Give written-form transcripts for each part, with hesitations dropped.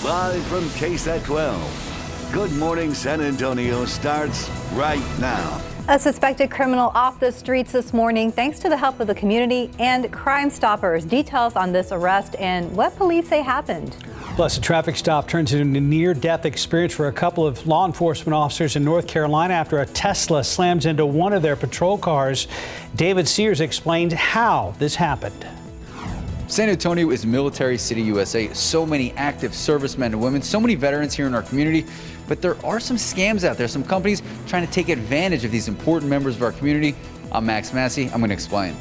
Live from KSAT 12. Good Morning San Antonio starts right now. A suspected criminal off the streets this morning thanks to the help of the community and Crime Stoppers. Details on this arrest and what police say happened. Plus, a traffic stop turns into a near-death experience for a couple of law enforcement officers in North Carolina after a Tesla slams into one of their patrol cars. David Sears explained how this happened. San Antonio is Military City, USA. So many active servicemen and women, so many veterans here in our community. But there are some scams out there, some companies trying to take advantage of these important members of our community. I'm Max Massey. I'm going to explain.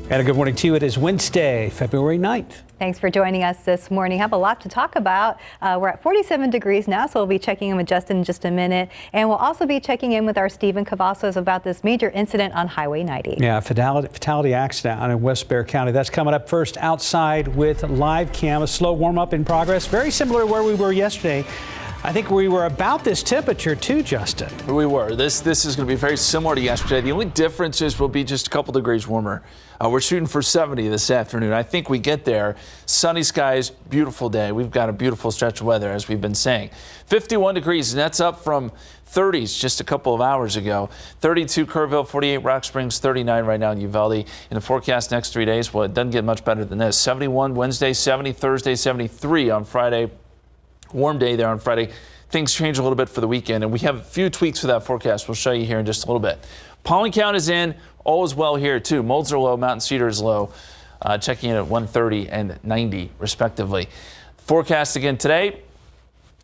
And a good morning to you. It is Wednesday, February 9th. Thanks for joining us this morning. Have a lot to talk about. We're at 47 degrees now, so we'll be checking in with Justin in just a minute. And we'll also be checking in with our Stephen Cavazos about this major incident on Highway 90. Yeah, fatality accident out in West Bexar County. That's coming up first outside with live cam. A slow warm up in progress. Very similar to where we were yesterday. I think we were about this temperature too, Justin. We were. This is going to be very similar to yesterday. The only difference is we'll be just a couple degrees warmer. We're shooting for 70 this afternoon. I think we get there. Sunny skies, beautiful day. We've got a beautiful stretch of weather, as we've been saying. 51 degrees, and that's up from 30s just a couple of hours ago. 32 Kerrville, 48 Rock Springs, 39 right now in Uvalde. In the forecast next 3 days, well, it doesn't get much better than this. 71 Wednesday, 70 Thursday, 73 on Friday. Warm day there on Friday. Things change a little bit for the weekend, and we have a few tweaks for that forecast. We'll show you here in just a little bit. Pollen count is in. All is well here, too. Molds are low. Mountain Cedar is low. Checking in at 130 and 90, respectively. Forecast again today.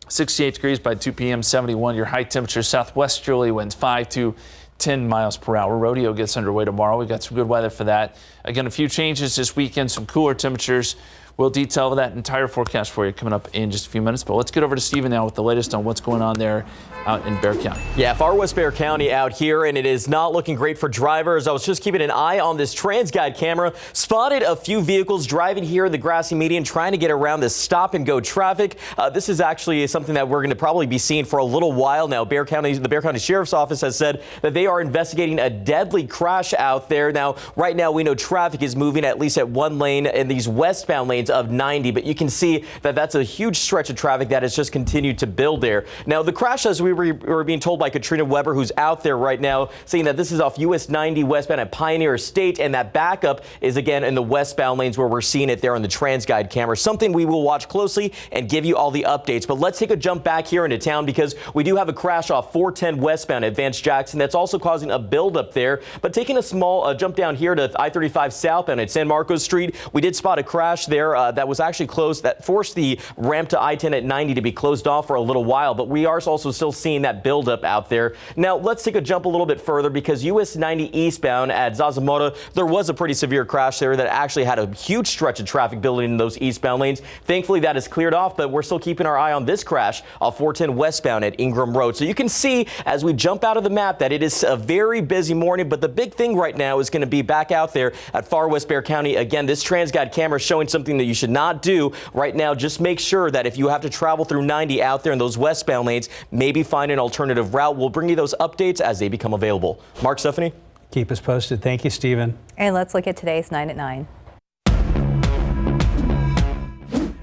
68 degrees by 2 p.m., 71. Your high temperature southwesterly winds 5 to 10 miles per hour. Rodeo gets underway tomorrow. We've got some good weather for that. Again, a few changes this weekend, some cooler temperatures. We'll detail that entire forecast for you coming up in just a few minutes. But let's get over to Stephen now with the latest on what's going on there out in Bexar County. Yeah, far West Bexar County out here, and it is not looking great for drivers. I was just keeping an eye on this TransGuide camera. Spotted a few vehicles driving here in the grassy median, trying to get around this stop-and-go traffic. This is actually something that we're going to probably be seeing for a little while now. The Bexar County Sheriff's Office has said that they are investigating a deadly crash out there. Now, right now, we know traffic is moving at least at one lane in these westbound lanes of 90, but you can see that that's a huge stretch of traffic that has just continued to build there. Now, the crash, as we were being told by Katrina Weber, who's out there right now, saying that this is off US 90 westbound at Pioneer State, and that backup is again in the westbound lanes where we're seeing it there on the TransGuide camera. Something we will watch closely and give you all the updates. But let's take a jump back here into town because we do have a crash off 410 westbound at Vance Jackson that's also causing a buildup there. But taking a small jump down here to I-35 southbound at San Marcos Street, we did spot a crash there that was actually closed, that forced the ramp to I-10 at 90 to be closed off for a little while, but we are also still seeing that buildup out there. Now, let's take a jump a little bit further because US 90 eastbound at Zarzamora, there was a pretty severe crash there that actually had a huge stretch of traffic building in those eastbound lanes. Thankfully, that is cleared off, but we're still keeping our eye on this crash off 410 westbound at Ingram Road. So you can see as we jump out of the map that it is a very busy morning, but the big thing right now is going to be back out there at far West Bexar County. Again, this TransGuide camera is showing something that you should not do right now. Just make sure that if you have to travel through 90 out there in those westbound lanes, maybe find an alternative route. We'll bring you those updates as they become available. Mark, Stephanie? Keep us posted. Thank you, Stephen. And let's look at today's 9 at 9.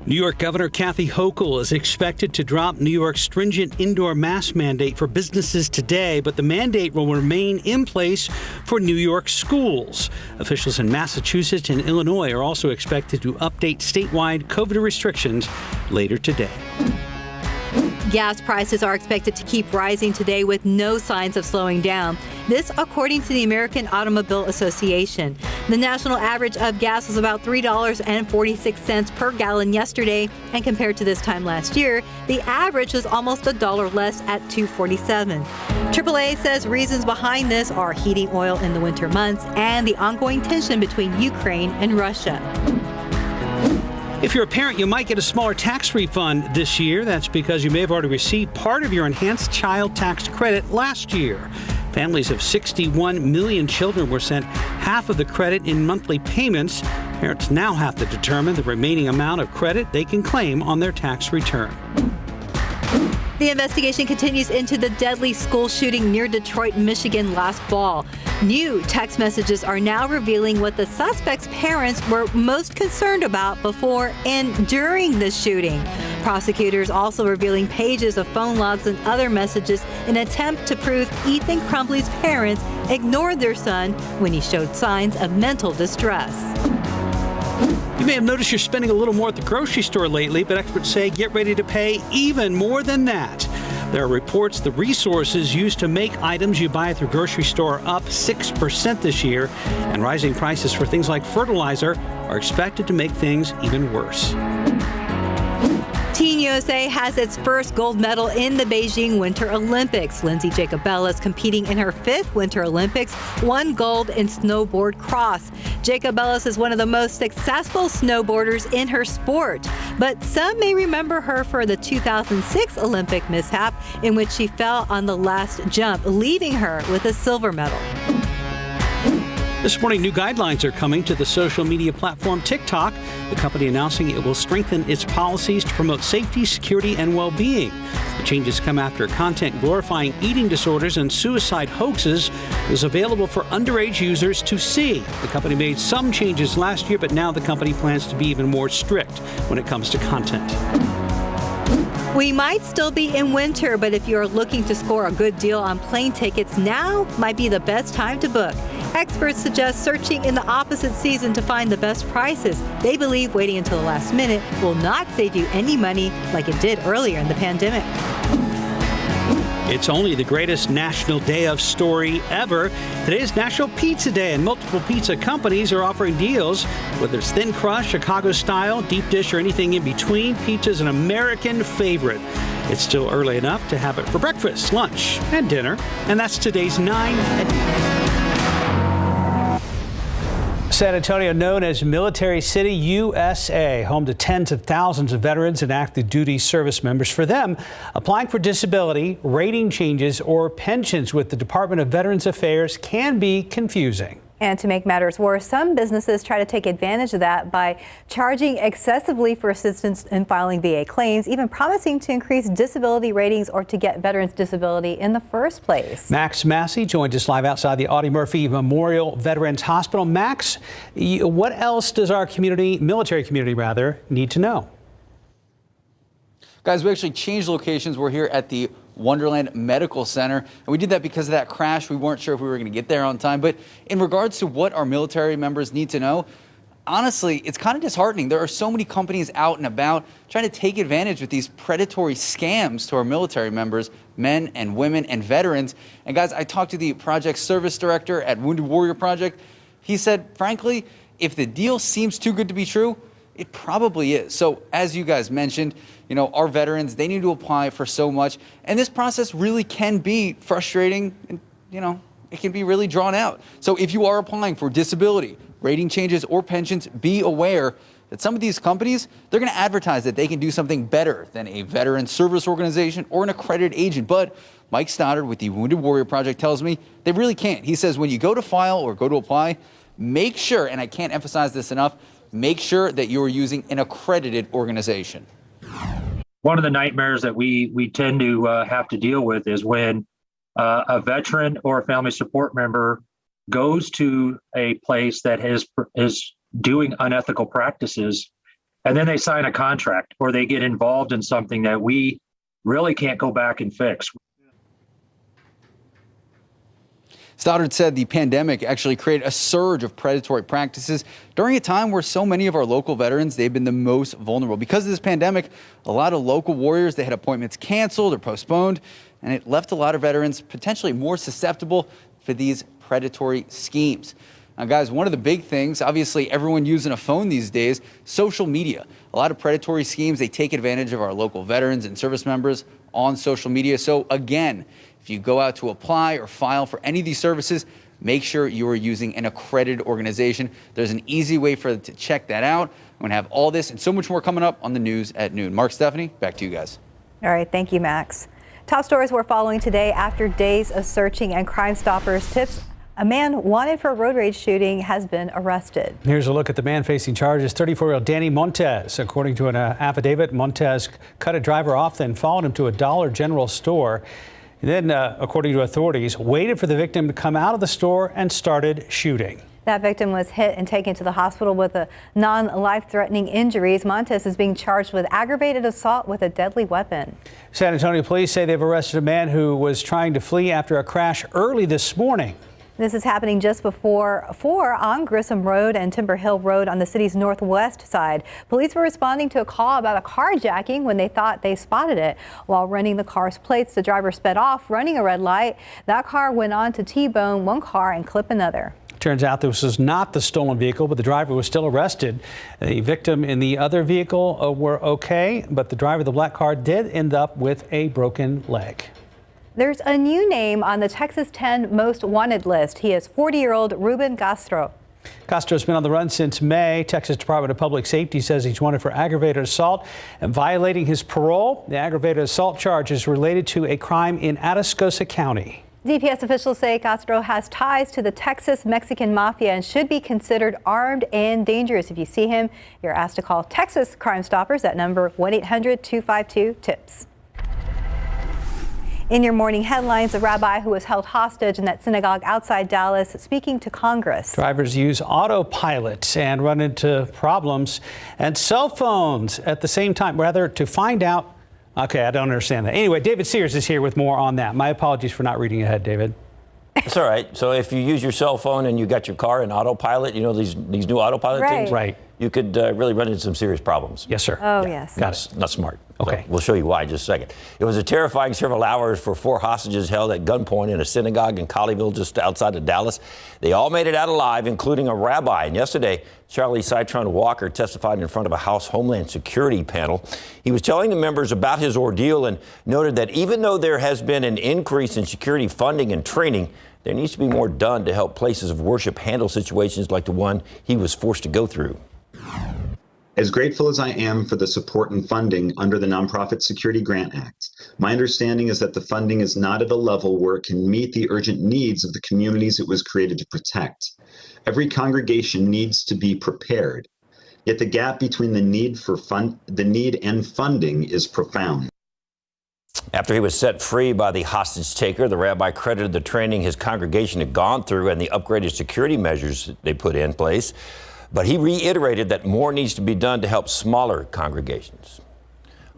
New York Governor Kathy Hochul is expected to drop New York's stringent indoor mask mandate for businesses today, but the mandate will remain in place for New York schools. Officials in Massachusetts and Illinois are also expected to update statewide COVID restrictions later today. Gas prices are expected to keep rising today with no signs of slowing down. This, according to the American Automobile Association. The national average of gas was about $3.46 per gallon yesterday, and compared to this time last year, the average was almost $1 less at $2.47. AAA says reasons behind this are heating oil in the winter months and the ongoing tension between Ukraine and Russia. If you're a parent, you might get a smaller tax refund this year. That's because you may have already received part of your enhanced child tax credit last year. Families of 61 million children were sent half of the credit in monthly payments. Parents now have to determine the remaining amount of credit they can claim on their tax return. The investigation continues into the deadly school shooting near Detroit, Michigan last fall. New text messages are now revealing what the suspect's parents were most concerned about before and during the shooting. Prosecutors also revealing pages of phone logs and other messages in an attempt to prove Ethan Crumbley's parents ignored their son when he showed signs of mental distress. You may have noticed you're spending a little more at the grocery store lately, but experts say get ready to pay even more than that. There are reports the resources used to make items you buy at the grocery store are up 6% this year, and rising prices for things like fertilizer are expected to make things even worse. Team USA has its first gold medal in the Beijing Winter Olympics. Lindsay Jacobella is competing in her 5th Winter Olympics, won gold in snowboard cross. Jacobella is one of the most successful snowboarders in her sport, but some may remember her for the 2006 Olympic mishap in which she fell on the last jump, leaving her with a silver medal. This morning, new guidelines are coming to the social media platform TikTok, the company announcing it will strengthen its policies to promote safety, security, and well-being. The changes come after content glorifying eating disorders and suicide hoaxes was available for underage users to see. The company made some changes last year, but now the company plans to be even more strict when it comes to content. We might still be in winter, but if you're looking to score a good deal on plane tickets, now might be the best time to book. Experts suggest searching in the opposite season to find the best prices. They believe waiting until the last minute will not save you any money like it did earlier in the pandemic. It's only the greatest national day of story ever. Today is National Pizza Day, and multiple pizza companies are offering deals. Whether it's thin crust, Chicago style, deep dish, or anything in between, pizza is an American favorite. It's still early enough to have it for breakfast, lunch, and dinner. And that's today's 9 at San Antonio, known as Military City, USA, home to tens of thousands of veterans and active duty service members. For them, applying for disability, rating changes, or pensions with the Department of Veterans Affairs can be confusing. And to make matters worse, some businesses try to take advantage of that by charging excessively for assistance in filing VA claims, even promising to increase disability ratings or to get veterans disability in the first place. Max Massey joins us live outside the Audie Murphy Memorial Veterans Hospital. Max, what else does our community, military community rather, need to know? Guys, we actually changed locations. We're here at the Wonderland Medical Center, and we did that because of that crash. We weren't sure if we were going to get there on time, but in regards to what our military members need to know, honestly, it's kind of disheartening. There are so many companies out and about trying to take advantage of these predatory scams to our military members, men and women and veterans. And guys, I talked to the project service director at Wounded Warrior Project. He said, frankly, if the deal seems too good to be true, it probably is. So as you guys mentioned, our veterans, they need to apply for so much. And this process really can be frustrating and, it can be really drawn out. So if you are applying for disability, rating changes, or pensions, be aware that some of these companies, they're going to advertise that they can do something better than a veteran service organization or an accredited agent. But Mike Stoddard with the Wounded Warrior Project tells me they really can't. He says when you go to file or go to apply, make sure, and I can't emphasize this enough, make sure that you are using an accredited organization. One of the nightmares that we tend to have to deal with is when a veteran or a family support member goes to a place that is doing unethical practices, and then they sign a contract or they get involved in something that we really can't go back and fix. Stoddard said the pandemic actually created a surge of predatory practices during a time where so many of our local veterans, they've been the most vulnerable. Because of this pandemic, a lot of local warriors, they had appointments canceled or postponed, and it left a lot of veterans potentially more susceptible for these predatory schemes. Now, guys, one of the big things, obviously everyone using a phone these days, social media. A lot of predatory schemes, they take advantage of our local veterans and service members on social media. So again, if you go out to apply or file for any of these services, make sure you are using an accredited organization. There's an easy way for to check that out. I'm going to have all this and so much more coming up on the news at noon. Mark, Stephanie, back to you guys. All right. Thank you, Max. Top stories we're following today after days of searching and Crime Stoppers tips. A man wanted for a road rage shooting has been arrested. Here's a look at the man facing charges, 34-year-old Danny Montez. According to an affidavit, Montez cut a driver off, then followed him to a Dollar General store. Then, according to authorities, waited for the victim to come out of the store and started shooting. That victim was hit and taken to the hospital with a non-life-threatening injuries. Montes is being charged with aggravated assault with a deadly weapon. San Antonio police say they've arrested a man who was trying to flee after a crash early this morning. This is happening just before 4 on Grissom Road and Timber Hill Road on the city's northwest side. Police were responding to a call about a carjacking when they thought they spotted it. While running the car's plates, the driver sped off, running a red light. That car went on to T-bone one car and clip another. Turns out this was not the stolen vehicle, but the driver was still arrested. The victim in the other vehicle were okay, but the driver of the black car did end up with a broken leg. There's a new name on the Texas 10 most wanted list. He is 40-year-old Ruben Castro. Castro's been on the run since May. Texas Department of Public Safety says he's wanted for aggravated assault and violating his parole. The aggravated assault charge is related to a crime in Atascosa County. DPS officials say Castro has ties to the Texas Mexican Mafia and should be considered armed and dangerous. If you see him, you're asked to call Texas Crime Stoppers at number 1-800-252-TIPS. In your morning headlines, a rabbi who was held hostage in that synagogue outside Dallas speaking to Congress. Drivers use autopilot and run into problems and cell phones at the same time, rather to find out. Okay, I don't understand that. Anyway, David Sears is here with more on that. My apologies for not reading ahead, David. That's all right. So if you use your cell phone and you got your car in autopilot, you know these new autopilot things? Right. You could really run into some serious problems. Yes, sir. Oh, yes. Not smart. Okay. So we'll show you why in just a second. It was a terrifying several hours for 4 hostages held at gunpoint in a synagogue in Colleyville just outside of Dallas. They all made it out alive, including a rabbi. And yesterday, Charlie Citron Walker testified in front of a House Homeland Security panel. He was telling the members about his ordeal and noted that even though there has been an increase in security funding and training, there needs to be more done to help places of worship handle situations like the one he was forced to go through. As grateful as I am for the support and funding under the Nonprofit Security Grant Act, my understanding is that the funding is not at a level where it can meet the urgent needs of the communities it was created to protect. Every congregation needs to be prepared, yet the gap between the need and funding is profound. After he was set free by the hostage taker, the rabbi credited the training his congregation had gone through and the upgraded security measures they put in place. But he reiterated that more needs to be done to help smaller congregations.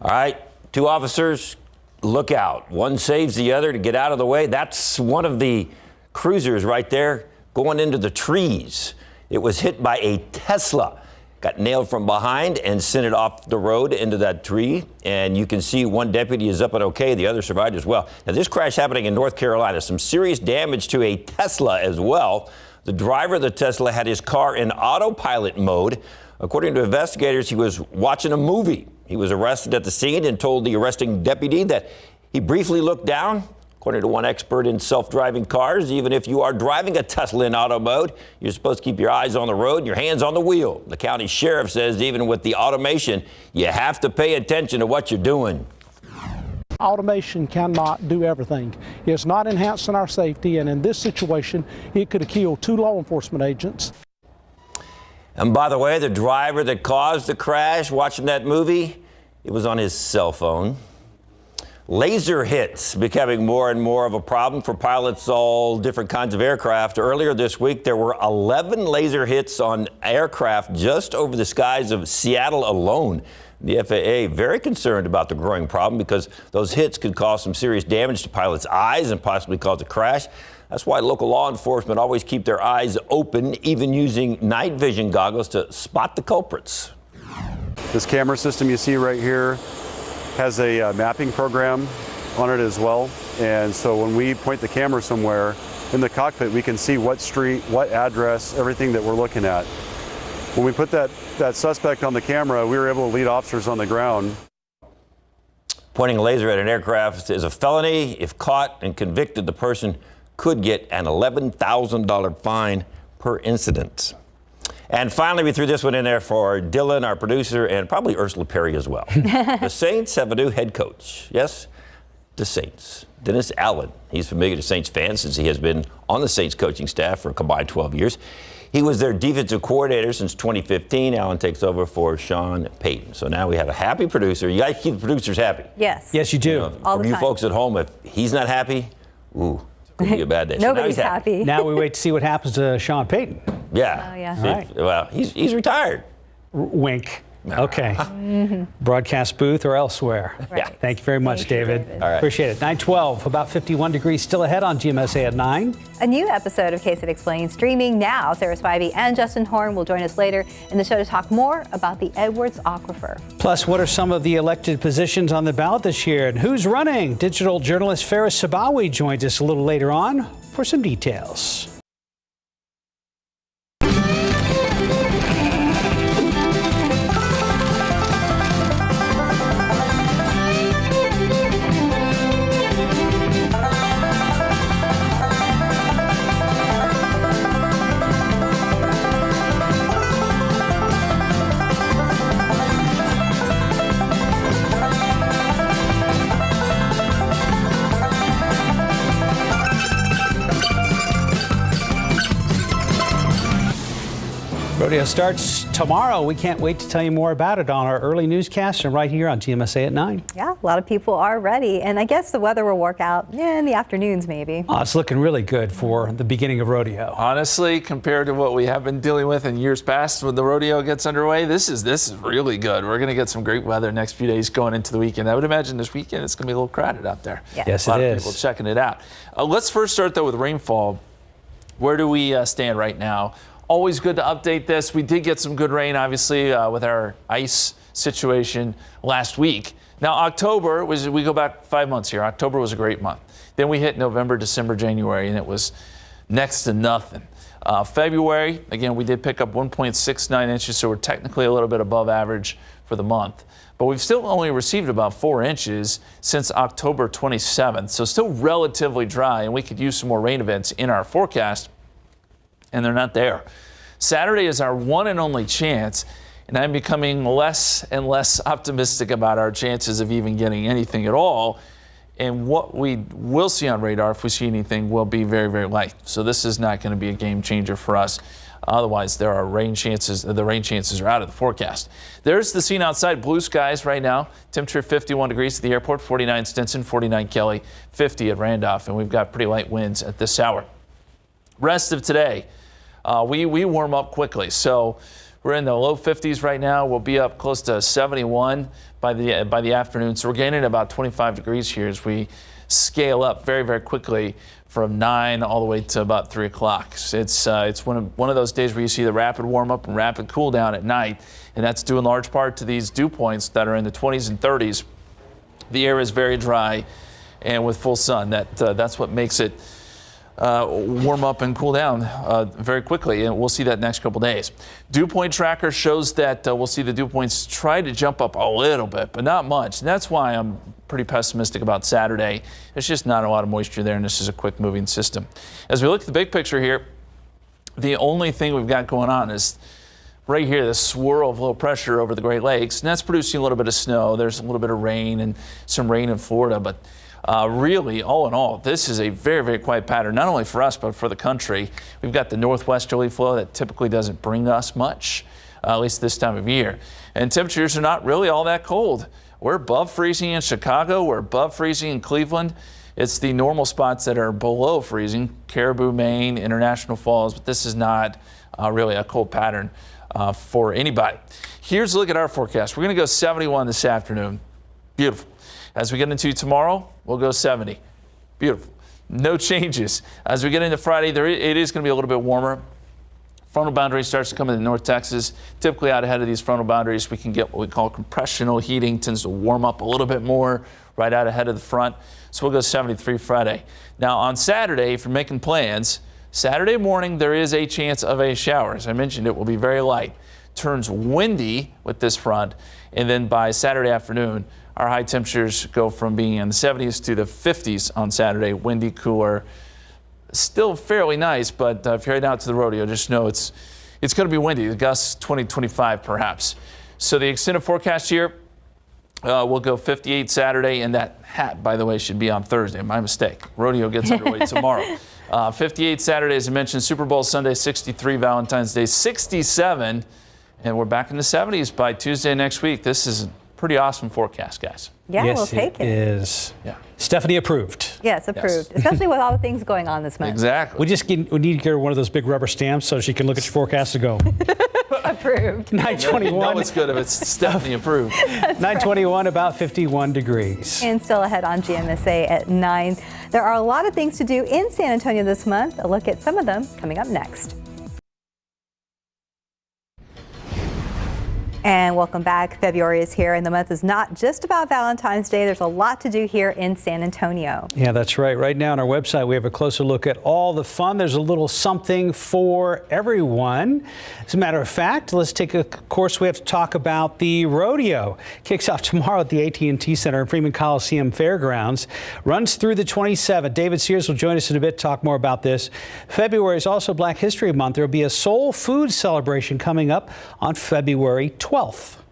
All right, 2 officers, look out. One saves the other to get out of the way. That's one of the cruisers right there going into the trees. It was hit by a Tesla. Got nailed from behind and sent it off the road into that tree. And you can see one deputy is up and okay. The other survived as well. Now, this crash happening in North Carolina. Some serious damage to a Tesla as well. The driver of the Tesla had his car in autopilot mode. According to investigators, he was watching a movie. He was arrested at the scene and told the arresting deputy that he briefly looked down. According to one expert in self-driving cars, even if you are driving a Tesla in auto mode, you're supposed to keep your eyes on the road and your hands on the wheel. The county sheriff says even with the automation, you have to pay attention to what you're doing. Automation cannot do everything. It's not enhancing our safety, and in this situation, it could have killed 2 law enforcement agents. And by the way, the driver that caused the crash, watching that movie, it was on his cell phone. Laser hits becoming more and more of a problem for pilots all different kinds of aircraft. Earlier this week, there were 11 laser hits on aircraft just over the skies of Seattle alone. The FAA very concerned about the growing problem because those hits could cause some serious damage to pilots' eyes and possibly cause a crash. That's why local law enforcement always keep their eyes open, even using night vision goggles to spot the culprits. This camera system you see right here has a mapping program on it as well. And so when we point the camera somewhere in the cockpit, we can see what street, what address, everything that we're looking at. When we put that suspect on the camera, we were able to lead officers on the ground. Pointing a laser at an aircraft is a felony. If caught and convicted, the person could get an $11,000 fine per incident. And finally, we threw this one in there for Dylan, our producer, and probably Ursula Perry as well. The Saints have a new head coach. Yes, the Saints. Dennis Allen. He's familiar to Saints fans since he has been on the Saints coaching staff for a combined 12 years. He was their defensive coordinator since 2015. Allen takes over for Sean Payton. So now we have a happy producer. You got to keep the producers happy. Yes. Yes, you do. You know, all the for you time. folks at home, if he's not happy, ooh, could be a bad day. Nobody's so now he's happy. Now we wait to see what happens to Sean Payton. Yeah. Oh, yeah. See, Right. well, he's retired. Wink. Okay. Broadcast booth or elsewhere. Yeah. Thank you very much, Thank you, David. David. All right. Appreciate it. 9:12, about 51 degrees still ahead on GMSA at 9. A new episode of KSAT Explained streaming now. Sarah Spivey and Justin Horn will join us later in the show to talk more about the Edwards Aquifer. Plus, what are some of the elected positions on the ballot this year and who's running? Digital journalist Ferris Sabawi joins us a little later on for some details. Rodeo starts tomorrow. We can't wait to tell you more about it on our early newscast and right here on GMSA at 9. Yeah, a lot of people are ready. And I guess the weather will work out in the afternoons, maybe. Oh, it's looking really good for the beginning of rodeo. Honestly, compared to what we have been dealing with in years past when the rodeo gets underway, this is really good. We're going to get some great weather next few days going into the weekend. I would imagine this weekend it's going to be a little crowded out there. Yeah. Yes, A lot it of is. people checking it out. Let's first start, though, with rainfall. Where do we stand right now? Always good to update this. We did get some good rain, obviously, with our ice situation last week. Now, October we go back 5 months here. October was a great month. Then we hit November, December, January, and it was next to nothing. February, again, we did pick up 1.69 inches, so we're technically a little bit above average for the month. But we've still only received about 4 inches since October 27th, so still relatively dry, and we could use some more rain events in our forecast, and they're not there. Saturday is our one and only chance, and I'm becoming less and less optimistic about our chances of even getting anything at all. And what we will see on radar, if we see anything, will be very, very light. So this is not going to be a game changer for us. Otherwise, there are rain chances. The rain chances are out of the forecast. There's the scene outside. Blue skies right now. Temperature 51 degrees at the airport, 49 Stinson, 49 Kelly, 50 at Randolph, and we've got pretty light winds at this hour. Rest of today. We warm up quickly, so we're in the low 50s right now. We'll be up close to 71 by the afternoon, so we're gaining about 25 degrees here as we scale up very, very quickly from 9 all the way to about 3 o'clock. It's one of those days where you see the rapid warm up and rapid cool down at night, and that's due in large part to these dew points that are in the 20s and 30s. The air is very dry, and with full sun, that's what makes it warm up and cool down very quickly, and we'll see that next couple days. Dew point tracker shows that we'll see the dew points try to jump up a little bit, but not much. And that's why I'm pretty pessimistic about Saturday. There's just not a lot of moisture there, and this is a quick moving system. As we look at the big picture here, the only thing we've got going on is right here, this swirl of low pressure over the Great Lakes, and that's producing a little bit of snow. There's a little bit of rain and some rain in Florida, but really, all in all, this is a very, very quiet pattern, not only for us, but for the country. We've got the northwesterly flow that typically doesn't bring us much, at least this time of year. And temperatures are not really all that cold. We're above freezing in Chicago. We're above freezing in Cleveland. It's the normal spots that are below freezing, Caribou, Maine, International Falls, but this is not really a cold pattern for anybody. Here's a look at our forecast. We're going to go 71 this afternoon. Beautiful. As we get into tomorrow, we'll go 70. Beautiful. No changes. As we get into Friday, it is going to be a little bit warmer. Frontal boundary starts to come into North Texas. Typically out ahead of these frontal boundaries, we can get what we call compressional heating. Tends to warm up a little bit more right out ahead of the front. So we'll go 73 Friday. Now on Saturday, if you're making plans, Saturday morning there is a chance of a shower. As I mentioned, it will be very light. Turns windy with this front, and then by Saturday afternoon, our high temperatures go from being in the 70s to the 50s on Saturday. Windy, cooler, still fairly nice, but if you're heading out to the rodeo, just know it's going to be windy. The gusts 20, 25 perhaps. So the extended forecast here, we'll go 58 Saturday, and that hat, by the way, should be on Thursday. My mistake. Rodeo gets underway tomorrow. 58 Saturday, as I mentioned, Super Bowl Sunday, 63, Valentine's Day, 67, and we're back in the 70s by Tuesday next week. This is Pretty awesome forecast, guys. Yeah, yes, we'll take it. Is. Yeah. Stephanie approved. Yes, approved. Especially with all the things going on this month. Exactly. We need to get her one of those big rubber stamps so she can look at your forecast and go. Approved. 921. No, it's good if it's Stephanie approved. 921, about 51 degrees. And still ahead on GMSA at 9. There are a lot of things to do in San Antonio this month. A look at some of them coming up next. And welcome back. February is here, and the month is not just about Valentine's Day. There's a lot to do here in San Antonio. Yeah, that's right. Right now on our website, we have a closer look at all the fun. There's a little something for everyone. As a matter of fact, let's take a course. We have to talk about the rodeo. Kicks off tomorrow at the AT&T Center in Freeman Coliseum Fairgrounds. Runs through the 27th. David Sears will join us in a bit to talk more about this. February is also Black History Month. There will be a soul food celebration coming up on February 12th.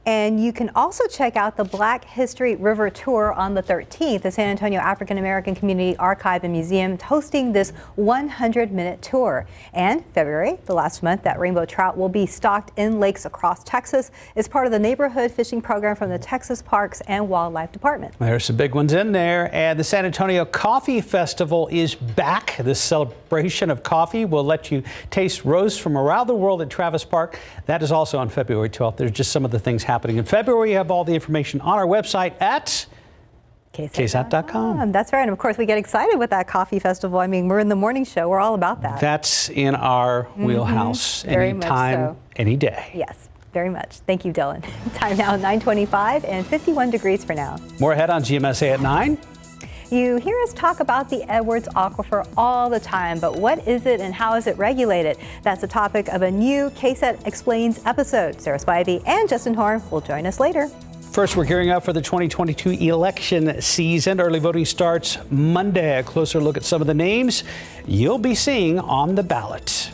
And you can also check out the Black History River Tour on the 13th. The San Antonio African American Community Archive and Museum hosting this 100-minute tour. And February, the last month that rainbow trout will be stocked in lakes across Texas, is part of the neighborhood fishing program from the Texas Parks and Wildlife Department. There's some big ones in there. And the San Antonio Coffee Festival is back. This celebration of coffee will let you taste roasts from around the world at Travis Park. That is also on February 12th. There's just some of the things happening in February. You have all the information on our website at KSAT.com. That's right. And of course, we get excited with that coffee festival. I mean, we're in the morning show. We're all about that. That's in our wheelhouse. Very much anytime, so. any day. Yes, very much. Thank you, Dylan. Time now 9:25 and 51 degrees for now. More ahead on GMSA at 9. You hear us talk about the Edwards Aquifer all the time, but what is it and how is it regulated? That's the topic of a new KSAT Explains episode. Sarah Spivey and Justin Horn will join us later. First, we're gearing up for the 2022 election season. Early voting starts Monday. A closer look at some of the names you'll be seeing on the ballot.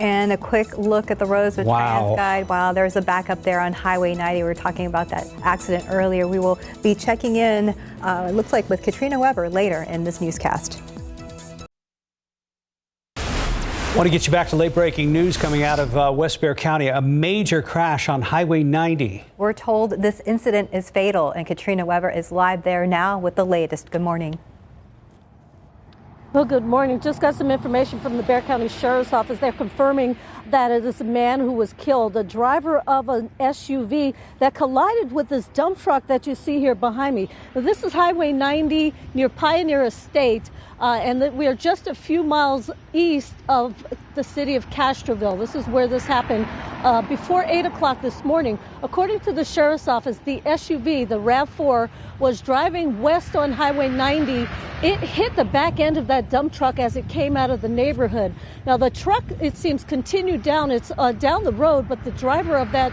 And a quick look at the roads with TransGuide. Wow, there's a backup there on Highway 90. We were talking about that accident earlier. We will be checking in, it looks like with Katrina Weber later in this newscast. I want to get you back to late breaking news coming out of West Bexar County. A major crash on Highway 90. We're told this incident is fatal, and Katrina Weber is live there now with the latest. Good morning. Well, good morning. Just got some information from the Bexar County Sheriff's Office. They're confirming that it is a man who was killed, a driver of an SUV that collided with this dump truck that you see here behind me. Now, this is Highway 90 near Pioneer Estate, and we are just a few miles east of the city of Castroville. This is where this happened before 8 o'clock this morning. According to the Sheriff's Office, the SUV, the RAV4, was driving west on Highway 90. It hit the back end of that dump truck as it came out of the neighborhood. Now, the truck, it seems, continued down. It's down the road, but the driver of that,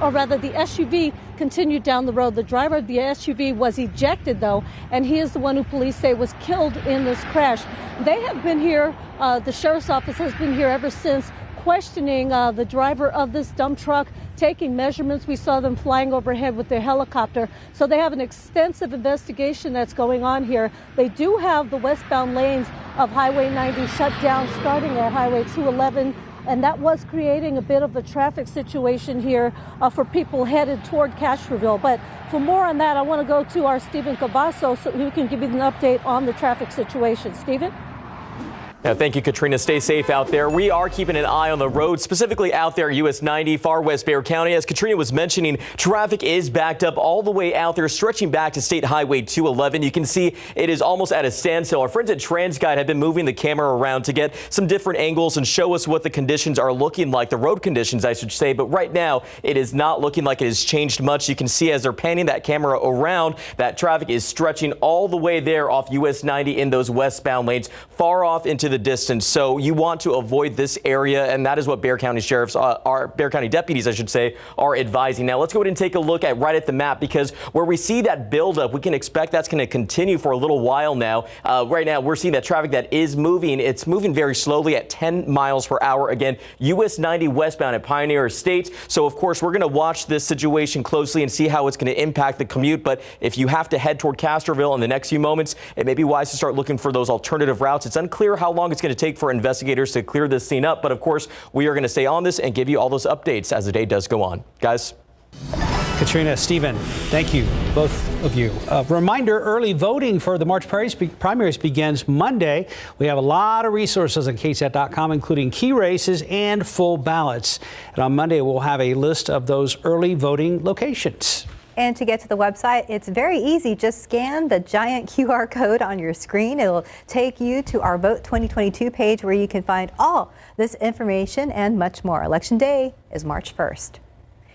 or rather the SUV, continued down the road. The driver of the SUV was ejected, though, and he is the one who police say was killed in this crash. They have been here, the Sheriff's Office has been here ever since, questioning the driver of this dump truck, taking measurements. We saw them flying overhead with their helicopter. So they have an extensive investigation that's going on here. They do have the westbound lanes of Highway 90 shut down starting at Highway 211. And that was creating a bit of a traffic situation here for people headed toward Castroville. But for more on that, I want to go to our Stephen Cavasso so he can give you an update on the traffic situation. Stephen? Yeah, thank you, Katrina. Stay safe out there. We are keeping an eye on the road, specifically out there, US 90, far West Bexar County. As Katrina was mentioning, traffic is backed up all the way out there, stretching back to State Highway 211. You can see it is almost at a standstill. Our friends at TransGuide have been moving the camera around to get some different angles and show us what the conditions are looking like, the road conditions, I should say. But right now, it is not looking like it has changed much. You can see as they're panning that camera around, that traffic is stretching all the way there off US 90 in those westbound lanes, far off into the distance. So you want to avoid this area, and that is what Bexar County sheriffs Bexar County deputies, I should say, are advising. Now let's go ahead and take a look at right at the map, because where we see that buildup, we can expect that's going to continue for a little while now. Right now, we're seeing that traffic that is moving. It's moving very slowly at 10 miles per hour. Again, US 90 westbound at Pioneer Estate. So of course, we're going to watch this situation closely and see how it's going to impact the commute. But if you have to head toward Castroville in the next few moments, it may be wise to start looking for those alternative routes. It's unclear how long it's going to take for investigators to clear this scene up. But of course, we are going to stay on this and give you all those updates as the day does go on. Guys. Katrina, Stephen, thank you, both of you. Reminder, early voting for the March primaries begins Monday. We have a lot of resources on KSAT.com, including key races and full ballots. And on Monday, we'll have a list of those early voting locations. And to get to the website, it's very easy. Just scan the giant QR code on your screen. It'll take you to our Vote 2022 page where you can find all this information and much more. Election Day is March 1st.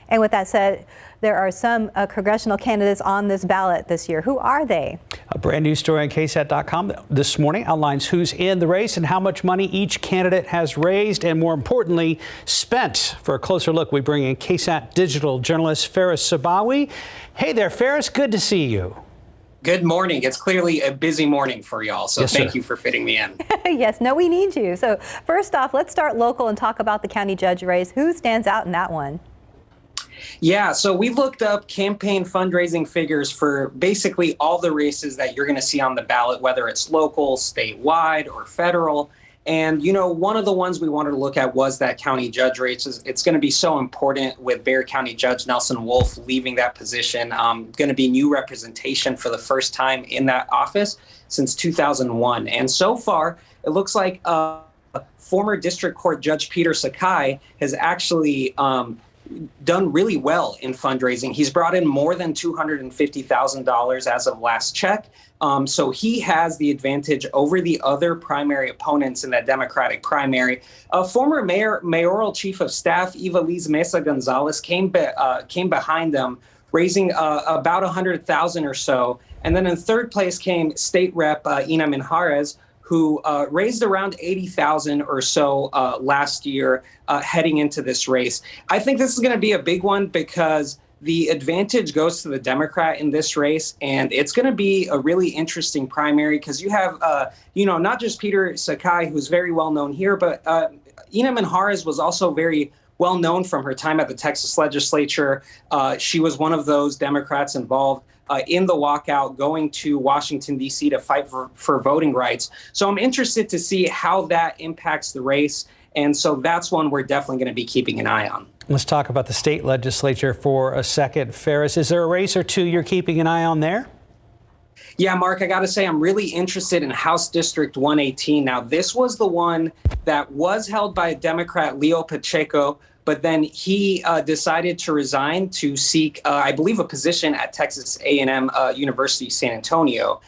And with that said, there are some congressional candidates on this ballot this year. Who are they? A brand new story on KSAT.com this morning outlines who's in the race and how much money each candidate has raised and, more importantly, spent. For a closer look, we bring in KSAT digital journalist Ferris Sabawi. Hey there, Ferris. Good to see you. Good morning. It's clearly a busy morning for y'all, so yes, thank you for fitting me in. Yes, no, we need you. So first off, let's start local and talk about the county judge race. Who stands out in that one? Yeah, so we looked up campaign fundraising figures for basically all the races that you're going to see on the ballot, whether it's local, statewide, or federal. And, you know, one of the ones we wanted to look at was that county judge race. It's going to be so important with Bexar County Judge Nelson Wolff leaving that position. Going to be new representation for the first time in that office since 2001. And so far, it looks like former District Court Judge Peter Sakai has actually done really well in fundraising. He's brought in more than $250,000 as of last check. So he has the advantage over the other primary opponents in that Democratic primary. Former mayoral chief of staff, Ivelisse Mesa Gonzalez, came behind them, raising about $100,000 or so. And then in third place came State Rep Ina Minjarez, who raised around $80,000 or so last year heading into this race. I think this is going to be a big one because the advantage goes to the Democrat in this race, and it's going to be a really interesting primary because you have, not just Peter Sakai, who's very well known here, but Ina Minjarez was also very well known from her time at the Texas legislature. She was one of those Democrats involved in the walkout, going to Washington, D.C. to fight for voting rights. So I'm interested to see how that impacts the race. And so that's one we're definitely going to be keeping an eye on. Let's talk about the state legislature for a second. Ferris, is there a race or two you're keeping an eye on there? Yeah, Mark, I got to say, I'm really interested in House District 118. Now, this was the one that was held by Democrat Leo Pacheco, but then he decided to resign to seek, I believe, a position at Texas A&M University San Antonio.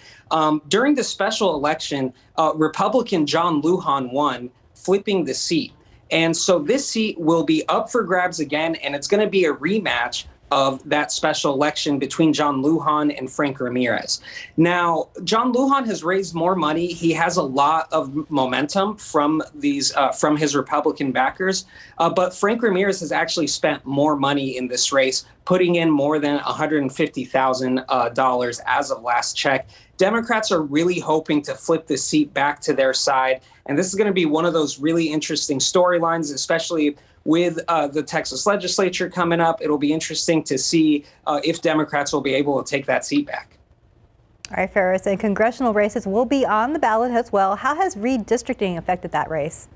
During the special election, Republican John Lujan won, flipping the seat. And so this seat will be up for grabs again, and it's going to be a rematch of that special election between John Lujan and Frank Ramirez. Now, John Lujan has raised more money. He has a lot of momentum from his Republican backers, but Frank Ramirez has actually spent more money in this race, putting in more than $150,000 as of last check. Democrats are really hoping to flip the seat back to their side, and this is going to be one of those really interesting storylines, especially with the Texas legislature coming up. It'll be interesting to see if Democrats will be able to take that seat back. All right, Ferris, and congressional races will be on the ballot as well. How has redistricting affected that race?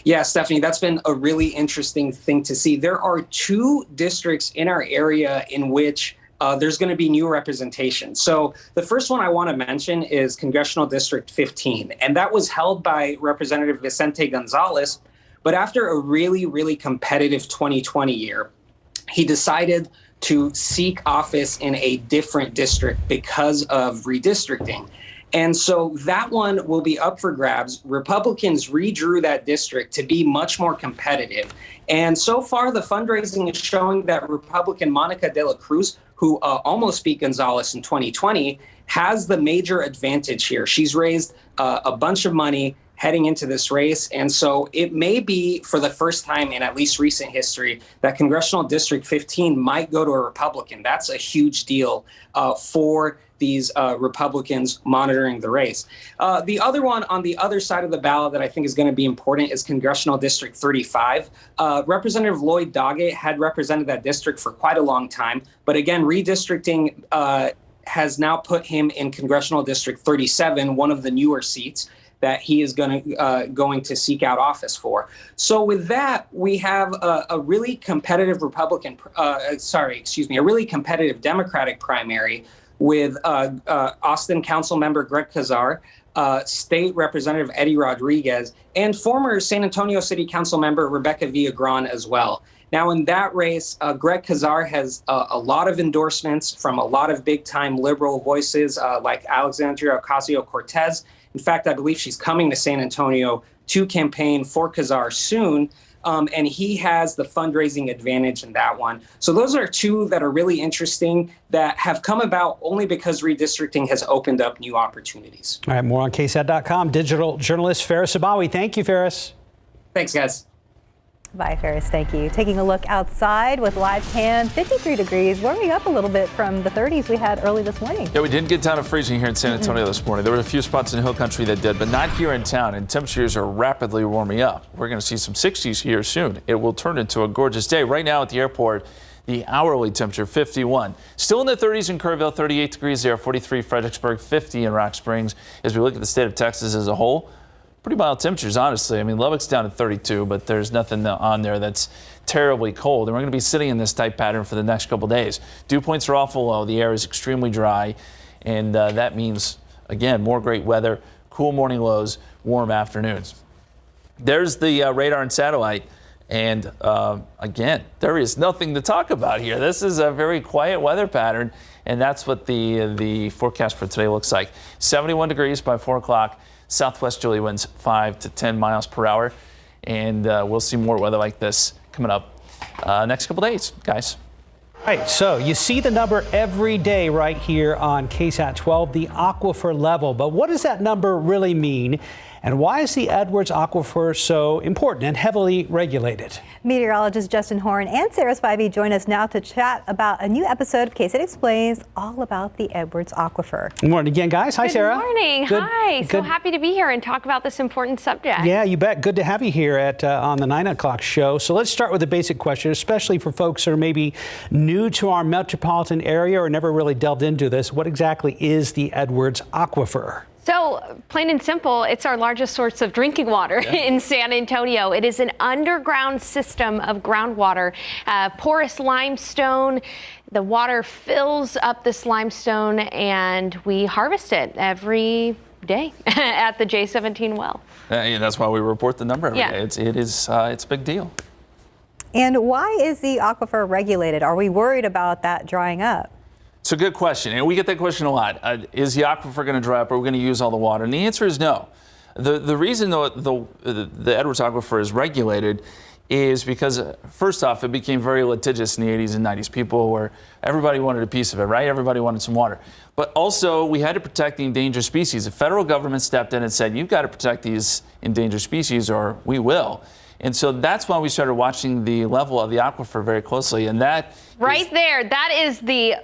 Yeah, Stephanie, that's been a really interesting thing to see. There are two districts in our area in which there's going to be new representation. So the first one I want to mention is Congressional District 15, and that was held by Representative Vicente Gonzalez. But after a really, really competitive 2020 year, he decided to seek office in a different district because of redistricting. And so that one will be up for grabs. Republicans redrew that district to be much more competitive. And so far, the fundraising is showing that Republican Monica De La Cruz, who almost beat Gonzalez in 2020, has the major advantage here. She's raised a bunch of money heading into this race. And so it may be for the first time in at least recent history that Congressional District 15 might go to a Republican. That's a huge deal for these Republicans monitoring the race. The other one on the other side of the ballot that I think is going to be important is Congressional District 35. Representative Lloyd Doggett had represented that district for quite a long time. But again, redistricting has now put him in Congressional District 37, one of the newer seats. that he is going to seek out office for. So with that, we have a really competitive a really competitive Democratic primary with Austin Council member Greg Casar, State Representative Eddie Rodriguez, and former San Antonio City Council member Rebecca Villagran as well. Now, in that race, Greg Casar has a lot of endorsements from a lot of big-time liberal voices like Alexandria Ocasio-Cortez. In fact, I believe she's coming to San Antonio to campaign for Casar soon, and he has the fundraising advantage in that one. So those are two that are really interesting that have come about only because redistricting has opened up new opportunities. All right, more on KSAT.com. Digital journalist Ferris Sabawi. Thank you, Ferris. Thanks, guys. Bye, Ferris. Thank you. Taking a look outside with live cam, 53 degrees, warming up a little bit from the 30s we had early this morning. Yeah, we didn't get down to freezing here in San Antonio this morning. There were a few spots in the hill country that did, but not here in town, and temperatures are rapidly warming up. We're going to see some 60s here soon. It will turn into a gorgeous day. Right now at the airport, the hourly temperature 51. Still in the 30s in Kerrville, 38 degrees there, 43 Fredericksburg, 50 in Rock Springs. As we look at the state of Texas as a whole, pretty mild temperatures, honestly. I mean, Lubbock's down at 32, but there's nothing on there that's terribly cold. And we're going to be sitting in this type pattern for the next couple days. Dew points are awful low. The air is extremely dry. And that means, again, more great weather, cool morning lows, warm afternoons. There's the radar and satellite. And again, there is nothing to talk about here. This is a very quiet weather pattern. And that's what the forecast for today looks like. 71 degrees by 4 o'clock. Southwesterly winds 5 to 10 miles per hour. And we'll see more weather like this coming up next couple days, guys. All right, so you see the number every day right here on KSAT 12, the aquifer level. But what does that number really mean? And why is the Edwards Aquifer so important and heavily regulated? Meteorologist Justin Horn and Sarah Spivey join us now to chat about a new episode of KSAT Explains, all about the Edwards Aquifer. Good morning again, guys. Hi, Sarah. Good morning. Hi. So happy to be here and talk about this important subject. Yeah, you bet. Good to have you here on the 9 o'clock show. So let's start with a basic question, especially for folks who are maybe new to our metropolitan area or never really delved into this. What exactly is the Edwards Aquifer? So plain and simple, it's our largest source of drinking water in San Antonio. It is an underground system of groundwater, porous limestone. The water fills up this limestone and we harvest it every day at the J17 well. Yeah, that's why we report the number every day. It's a big deal. And why is the aquifer regulated? Are we worried about that drying up? It's a good question, and we get that question a lot. Is the aquifer going to dry up? Are we going to use all the water? And the answer is no. The reason though the Edwards Aquifer is regulated is because, first off, it became very litigious in the 80s and 90s. Everybody wanted a piece of it, right? Everybody wanted some water. But also, we had to protect the endangered species. The federal government stepped in and said, you've got to protect these endangered species or we will. And so that's why we started watching the level of the aquifer very closely. And that that is the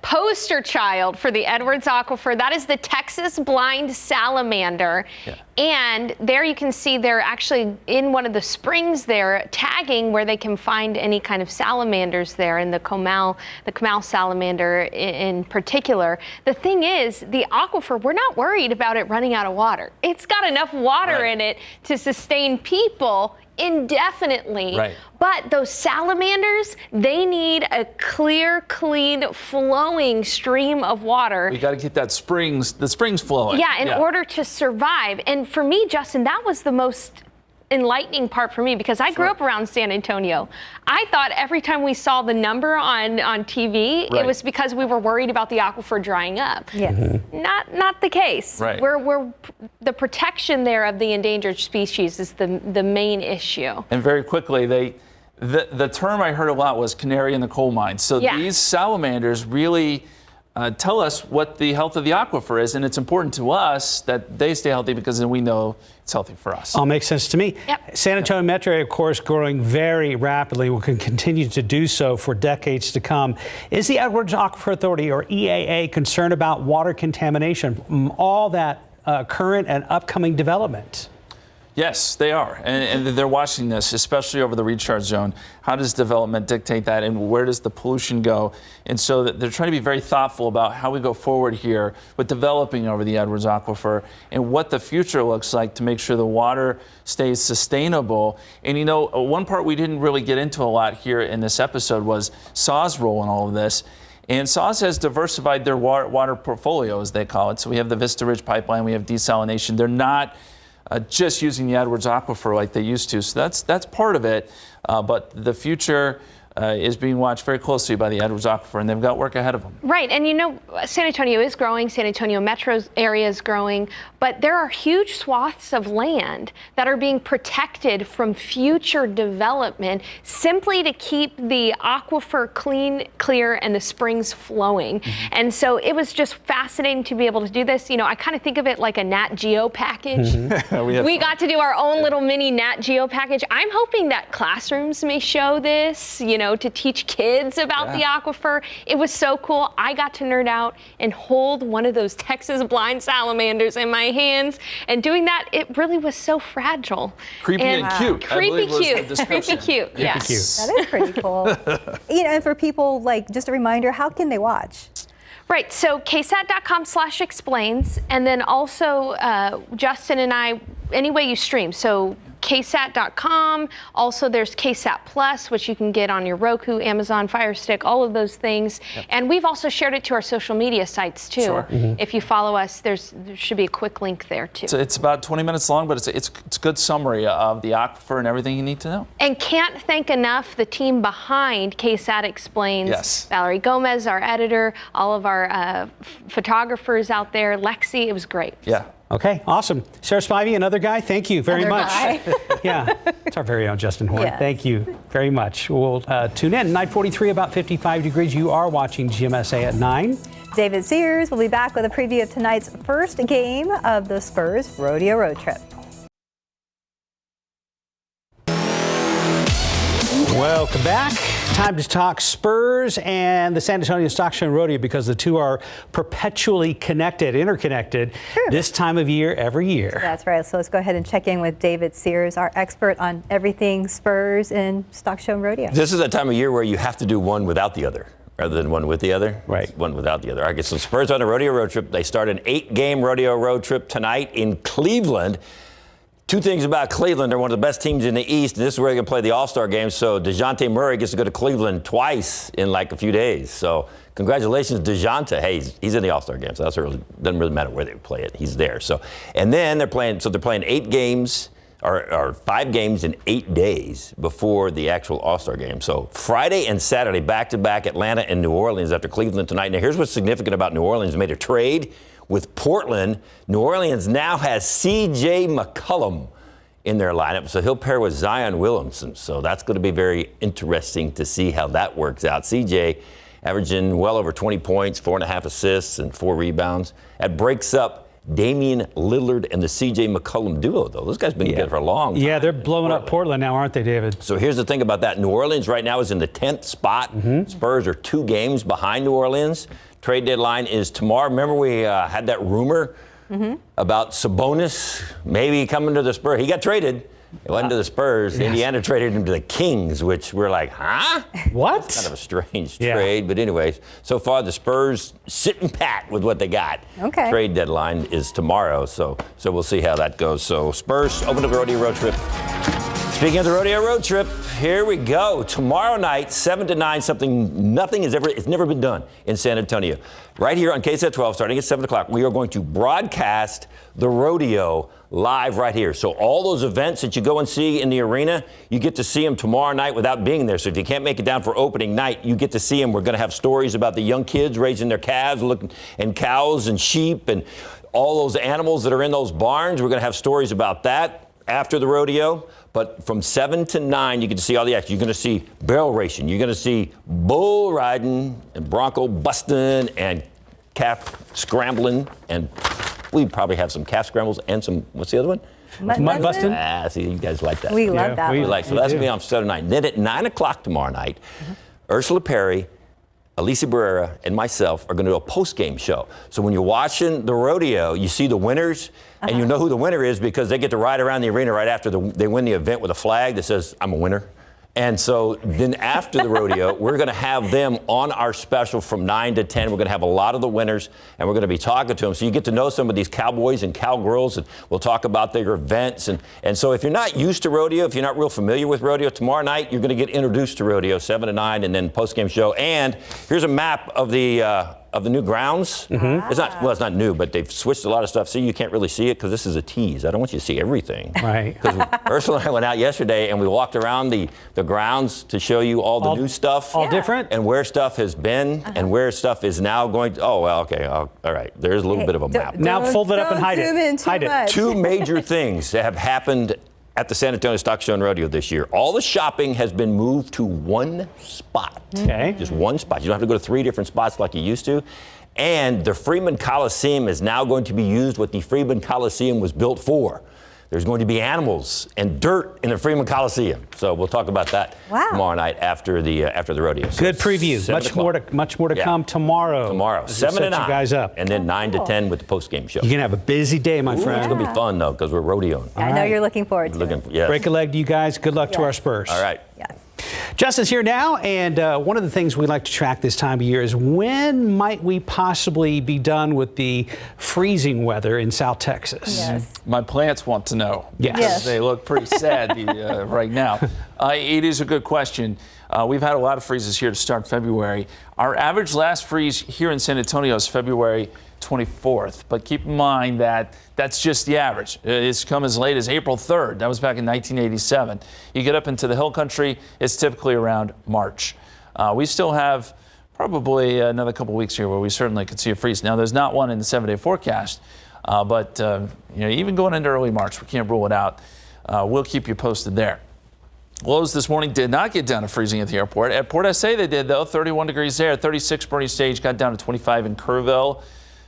poster child for the Edwards Aquifer. That is the Texas blind salamander. Yeah. And there you can see they're actually in one of the springs there tagging where they can find any kind of salamanders there, and the Comal salamander in particular. The thing is, the aquifer, we're not worried about it running out of water. It's got enough water in it to sustain people indefinitely. Right. But those salamanders, they need a clear, clean, flowing stream of water. We got to get the springs flowing. Yeah, in order to survive. And for me, Justin, that was the most enlightening part for me, because I grew up around San Antonio. I thought every time we saw the number on TV, it was because we were worried about the aquifer drying up. Yes. Not the case. Right. We're the protection there of the endangered species is the main issue. And very quickly, the term I heard a lot was canary in the coal mine. So these salamanders really tell us what the health of the aquifer is, and it's important to us that they stay healthy because then we know it's healthy for us. All makes sense to me. Yep. San Antonio metro area, of course, growing very rapidly, will continue to do so for decades to come. Is the Edwards Aquifer Authority, or EAA, concerned about water contamination from all that current and upcoming development? Yes, they are. And they're watching this, especially over the recharge zone. How does development dictate that, and where does the pollution go? And so they're trying to be very thoughtful about how we go forward here with developing over the Edwards Aquifer and what the future looks like to make sure the water stays sustainable. And you know, one part we didn't really get into a lot here in this episode was SAW's role in all of this. And SAWS has diversified their water portfolio, as they call it. So we have the Vista Ridge pipeline, we have desalination. They're not just using the Edwards Aquifer like they used to. So that's part of it. But the future is being watched very closely by the Edwards Aquifer, and they've got work ahead of them. Right, and you know, San Antonio is growing, San Antonio metro area is growing, but there are huge swaths of land that are being protected from future development simply to keep the aquifer clean, clear, and the springs flowing. And so it was just fascinating to be able to do this. You know, I kind of think of it like a Nat Geo package. We got to do our own little mini Nat Geo package. I'm hoping that classrooms may show this, you know, to teach kids about the aquifer. It was so cool. I got to nerd out and hold one of those Texas blind salamanders in my hands. And doing that, it really was so fragile. Creepy and cute. Creepy cute. Creepy cute. Yes. That is pretty cool. You know, and for people, like, just a reminder, how can they watch? Right, so ksat.com/explains, and then also Justin and I, any way you stream, so ksat.com, also there's KSAT Plus, which you can get on your Roku, Amazon Fire Stick, all of those things. And we've also shared it to our social media sites too. If you follow us, there should be a quick link there too. So it's about 20 minutes long, but it's a good summary of the aquifer and everything you need to know. And can't thank enough the team behind KSAT Explains. Valerie Gomez, our editor, all of our photographers out there, Lexi, it was great. Okay, awesome. Sarah Spivey, another guy, thank you very much. It's our very own Justin Horn. Thank you very much. We'll tune in. 9:43, about 55 degrees. You are watching GMSA at 9. David Sears will be back with a preview of tonight's first game of the Spurs Rodeo Road Trip. Welcome back. Time to talk Spurs and the San Antonio Stock Show and Rodeo, because the two are perpetually connected, interconnected, this time of year, every year. That's right. So let's go ahead and check in with David Sears, our expert on everything Spurs and Stock Show and Rodeo. This is that time of year where you have to do one without the other, rather than one with the other. Right. One without the other. All right, so Spurs on a rodeo road trip. They start an 8-game rodeo road trip tonight in Cleveland. Two things about Cleveland. They're one of the best teams in the East, and this is where they're going to play the All-Star game. So DeJounte Murray gets to go to Cleveland twice in like a few days. So congratulations, DeJounte. Hey, he's in the All-Star game, so that's really, doesn't really matter where they play it. He's there. So, and then they're playing 8 games or 5 games in 8 days before the actual All-Star game. So Friday and Saturday, back-to-back, Atlanta and New Orleans after Cleveland tonight. Now, here's what's significant about New Orleans. They made a trade with Portland. New Orleans now has C.J. McCollum in their lineup, so he'll pair with Zion Williamson. So that's going to be very interesting to see how that works out. C.J. averaging well over 20 points, 4.5 assists, and 4 rebounds. That breaks up Damian Lillard and the C.J. McCollum duo, though. Those guys been together for a long time. Yeah, they're blowing up Portland now, aren't they, David? So here's the thing about that. New Orleans right now is in the 10th spot. Spurs are 2 games behind New Orleans. Trade deadline is tomorrow. Remember we had that rumor about Sabonis maybe coming to the Spurs. He got traded. It wasn't to the Spurs. Indiana traded him to the Kings, which we're like, huh? What? That's kind of a strange trade. But anyways, so far the Spurs sitting pat with what they got. Okay. Trade deadline is tomorrow, so we'll see how that goes. So Spurs open up the rodeo road trip. Speaking of the rodeo road trip, here we go. Tomorrow night, 7 to 9, it's never been done in San Antonio. Right here on KSAT 12, starting at 7 o'clock, we are going to broadcast the rodeo live right here. So all those events that you go and see in the arena, you get to see them tomorrow night without being there. So if you can't make it down for opening night, you get to see them. We're going to have stories about the young kids raising their calves, and cows and sheep and all those animals that are in those barns. We're going to have stories about that after the rodeo. But from 7 to 9, you get to see all the action. You're going to see barrel racing. You're going to see bull riding and bronco busting and calf scrambling. And we probably have some calf scrambles and some, what's the other one? Mud busting? See, you guys like that. We love that one. So that's going to be on 7 to 9. Then at 9 o'clock tomorrow night, Ursula Perry Alicia Barrera and myself are going to do a post-game show. So when you're watching the rodeo, you see the winners, and you know who the winner is because they get to ride around the arena right after they win the event with a flag that says, I'm a winner. And so then after the rodeo, we're going to have them on our special from 9 to 10. We're going to have a lot of the winners, and we're going to be talking to them. So you get to know some of these cowboys and cowgirls, and we'll talk about their events. And so if you're not used to rodeo, if you're not real familiar with rodeo, tomorrow night you're going to get introduced to rodeo, 7 to 9, and then post-game show. And here's a map of the new grounds. It's not new, but they've switched a lot of stuff. See, you can't really see it because this is a tease. I don't want you to see everything. Right. Because Ursula and I went out yesterday and we walked around the grounds to show you all the new stuff. All different. And where stuff has been and where stuff is now going to. Oh, well, okay. All right. There's a little bit of a map. Now fold it up and hide it. Hide it. Two major things that have happened at the San Antonio Stock Show and Rodeo this year. All the shopping has been moved to one spot. Okay. Just one spot. You don't have to go to 3 different spots like you used to. And the Freeman Coliseum is now going to be used what the Freeman Coliseum was built for. There's going to be animals and dirt in the Freeman Coliseum. So we'll talk about that tomorrow night after the rodeo. So good preview. Much more to come tomorrow. Tomorrow, 7 to 9. You guys up. And then 9 to 10 with the post-game show. You're going to have a busy day, my friend. It's going to be fun, though, because we're rodeoing. I know you're looking forward to it. Yes. Break a leg to you guys. Good luck to our Spurs. All right. Yeah. Justin's here now, and one of the things we like to track this time of year is when might we possibly be done with the freezing weather in South Texas? Yes. My plants want to know. Yes. Because they look pretty sad right now. It is a good question. We've had a lot of freezes here to start February. Our average last freeze here in San Antonio is February 24th, but keep in mind that that's just the average. It's come as late as April 3rd. That was back in 1987. You get up into the hill country, it's typically around March. We still have probably another couple weeks here where we certainly could see a freeze. Now, there's not one in the 7-day forecast, but even going into early March, we can't rule it out. We'll keep you posted there. Lows this morning did not get down to freezing at the airport. At Port SA they did, though. 31 degrees there. 36 Bernie Stage, got down to 25 in Kerrville.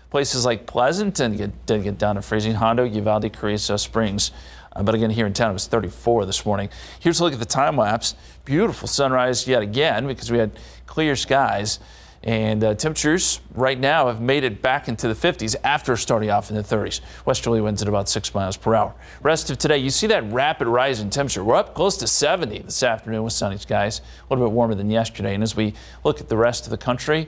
Places like Pleasant didn't get down to freezing. Hondo, Uvalde, Carrizo Springs. But again, here in town, it was 34 this morning. Here's a look at the time lapse. Beautiful sunrise yet again because we had clear skies. And temperatures right now have made it back into the 50s after starting off in the 30s. Westerly winds at about 6 miles per hour. Rest of today, you see that rapid rise in temperature. We're up close to 70 this afternoon with sunny skies. A little bit warmer than yesterday. And as we look at the rest of the country,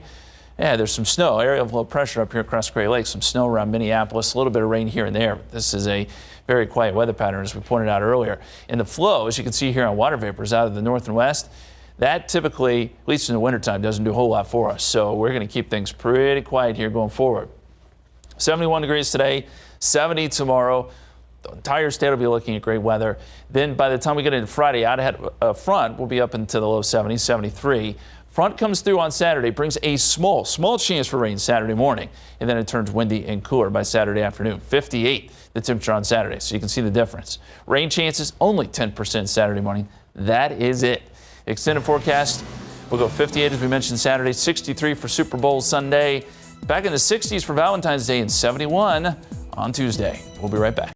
yeah, there's some snow, area of low pressure up here across Great Lakes, some snow around Minneapolis, a little bit of rain here and there. This is a very quiet weather pattern, as we pointed out earlier. And the flow, as you can see here on water vapors out of the north and west, that typically, at least in the wintertime, doesn't do a whole lot for us. So we're going to keep things pretty quiet here going forward. 71 degrees today, 70 tomorrow. The entire state will be looking at great weather. Then by the time we get into Friday, out ahead front, we'll be up into the low 70s, 73. Front comes through on Saturday, brings a small chance for rain Saturday morning, and then it turns windy and cooler by Saturday afternoon. 58 the temperature on Saturday, so you can see the difference. Rain chances only 10% Saturday morning. That is it. Extended forecast, we'll go 58 as we mentioned Saturday, 63 for Super Bowl Sunday, back in the 60s for Valentine's Day, and 71 on Tuesday. We'll be right back.